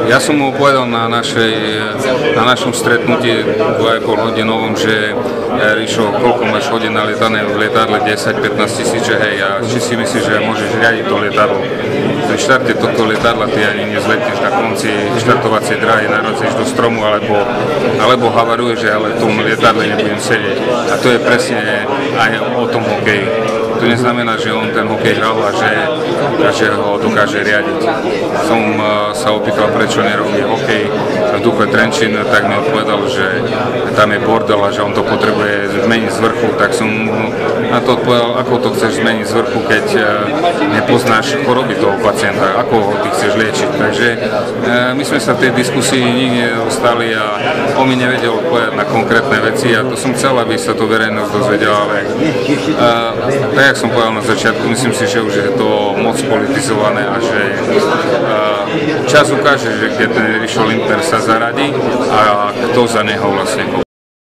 Ja som mu povedal na našom stretnutí 2,5 hodinovom, že Rišo, koľko máš hodín nalietané v lietadle, 10-15 tisíc, že hej, a či si myslíš, že môžeš riadiť to lietadlo. Pri štarte tohto lietadla ty ani nezletneš na konci štartovacej dráhy, narazíš do stromu alebo havaruješ, že ale v tom lietadle nebudem sedieť. A to je presne aj o tom hokeji. To neznamená, že on ten hokej hral a že ho dokáže riadiť. Som sa opýtal, prečo nerobí hokej v Dukle Trenčín, tak mi odpovedal, že tam je bordel a že on to potrebuje zmeniť z vrchu, tak som na to odpovedal, ako to chceš zmeniť z vrchu, keď nepoznáš choroby toho pacienta, ako ho ty chceš liečiť. Takže my sme sa v tej diskusii nikdy nedostali a on mi nevedel odpovedať na konkrétne veci a to som chcel, aby sa to verejnosť dozvedela, ale tak, jak som povedal na začiatku, myslím si, že už je to moc politizované a že čas ukáže, že kde ten Rišo Lindner sa zaradí a kto za neho vlastne